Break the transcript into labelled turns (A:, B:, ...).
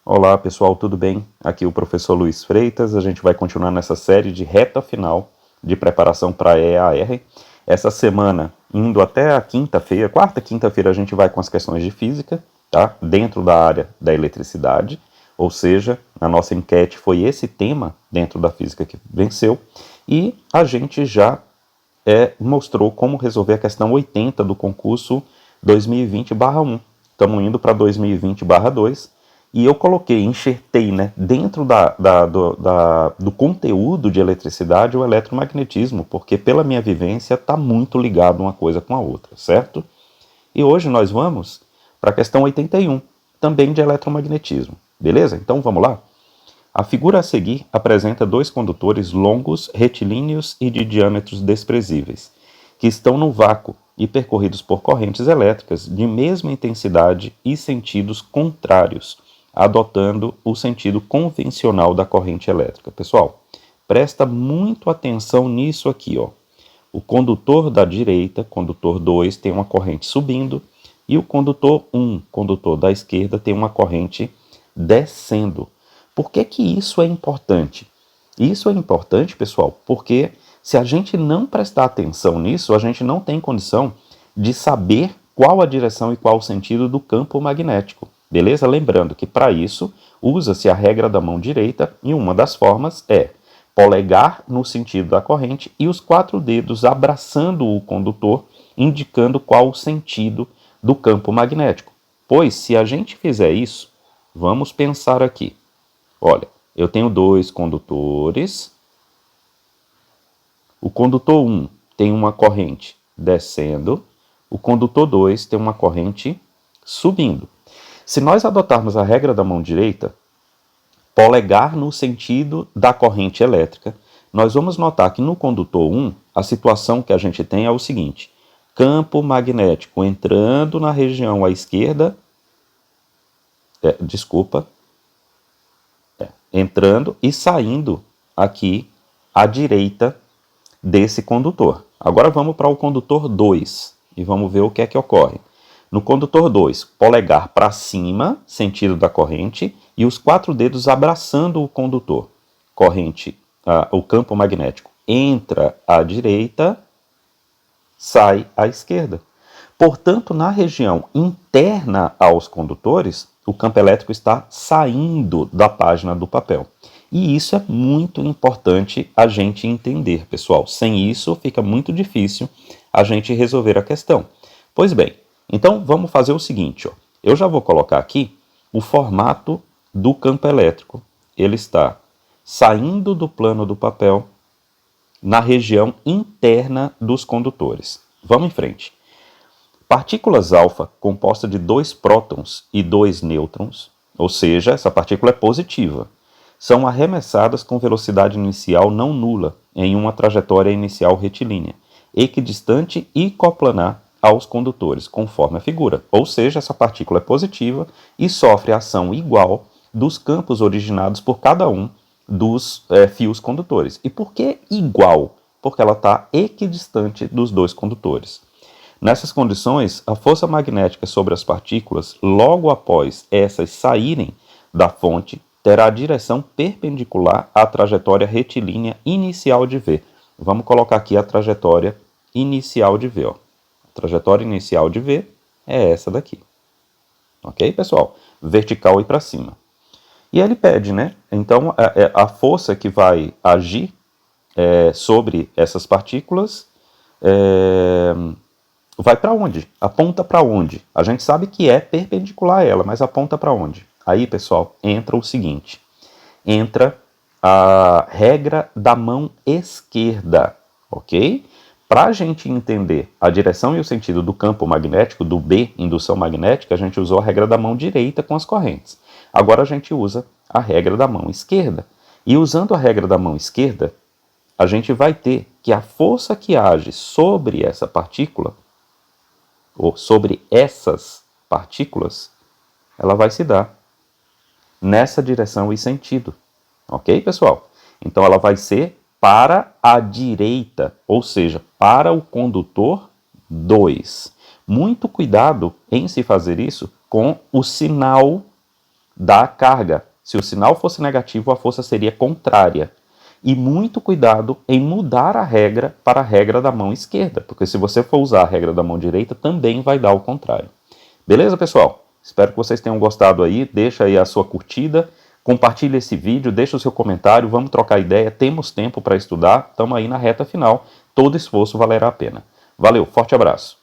A: Olá pessoal, tudo bem? Aqui é o professor Luiz Freitas. A gente vai continuar nessa série de reta final de preparação para EAR. Essa semana, indo até a quinta-feira, quarta quinta-feira, a gente vai com as questões de física, tá? Dentro da área da eletricidade, ou seja, a nossa enquete foi esse tema dentro da física que venceu, e a gente já mostrou como resolver a questão 80 do concurso 2020/1. Estamos indo para 2020/2. E eu enxertei, né, dentro do conteúdo de eletricidade o eletromagnetismo, porque pela minha vivência está muito ligado uma coisa com a outra, certo? E hoje nós vamos para a questão 81, também de eletromagnetismo, beleza? Então vamos lá? A figura a seguir apresenta dois condutores longos, retilíneos e de diâmetros desprezíveis, que estão no vácuo e percorridos por correntes elétricas de mesma intensidade e sentidos contrários, adotando o sentido convencional da corrente elétrica. Pessoal, presta muito atenção nisso aqui, ó. O condutor da direita, condutor 2, tem uma corrente subindo, e o condutor 1, condutor da esquerda, tem uma corrente descendo. Por que que isso é importante? Isso é importante, pessoal, porque se a gente não prestar atenção nisso, a gente não tem condição de saber qual a direção e qual o sentido do campo magnético. Beleza? Lembrando que para isso usa-se a regra da mão direita e uma das formas é polegar no sentido da corrente e os 4 dedos abraçando o condutor, indicando qual o sentido do campo magnético. Pois se a gente fizer isso, vamos pensar aqui. Olha, eu tenho 2 condutores. O condutor 1 tem uma corrente descendo, o condutor 2 tem uma corrente subindo. Se nós adotarmos a regra da mão direita, polegar no sentido da corrente elétrica, nós vamos notar que no condutor 1, a situação que a gente tem é o seguinte: campo magnético entrando na região à esquerda, entrando e saindo aqui à direita desse condutor. Agora vamos para o condutor 2 e vamos ver o que é que ocorre. No condutor 2, polegar para cima, sentido da corrente, e os 4 dedos abraçando o condutor. O campo magnético entra à direita, sai à esquerda. Portanto, na região interna aos condutores, o campo elétrico está saindo da página do papel. E isso é muito importante a gente entender, pessoal. Sem isso, fica muito difícil a gente resolver a questão. Pois bem, então vamos fazer o seguinte, ó. Eu já vou colocar aqui o formato do campo elétrico. Ele está saindo do plano do papel na região interna dos condutores. Vamos em frente. Partículas alfa composta de 2 prótons e 2 nêutrons, ou seja, essa partícula é positiva, são arremessadas com velocidade inicial não nula em uma trajetória inicial retilínea, equidistante e coplanar aos condutores, conforme a figura. Ou seja, essa partícula é positiva e sofre a ação igual dos campos originados por cada um dos fios condutores. E por que igual? Porque ela está equidistante dos 2 condutores. Nessas condições, a força magnética sobre as partículas, logo após essas saírem da fonte, terá direção perpendicular à trajetória retilínea inicial de V. Vamos colocar aqui a trajetória inicial de V. Ó. A trajetória inicial de V é essa daqui. Ok, pessoal? Vertical e para cima. E ele pede, né? Então, a força que vai agir sobre essas partículas vai para onde? Aponta para onde? A gente sabe que é perpendicular a ela, mas aponta para onde? Aí, pessoal, entra o seguinte. Entra a regra da mão esquerda, ok? Para a gente entender a direção e o sentido do campo magnético, do B, indução magnética, a gente usou a regra da mão direita com as correntes. Agora a gente usa a regra da mão esquerda. E usando a regra da mão esquerda, a gente vai ter que a força que age sobre essa partícula, ou sobre essas partículas, ela vai se dar nessa direção e sentido. Ok, pessoal? Então ela vai ser para a direita, ou seja, para o condutor 2. Muito cuidado em se fazer isso com o sinal da carga. Se o sinal fosse negativo, a força seria contrária. E muito cuidado em mudar a regra para a regra da mão esquerda, porque se você for usar a regra da mão direita, também vai dar o contrário. Beleza, pessoal? Espero que vocês tenham gostado aí. Deixa aí a sua curtida, compartilha esse vídeo, deixa o seu comentário, vamos trocar ideia. Temos tempo para estudar, estamos aí na reta final. Todo esforço valerá a pena. Valeu, forte abraço.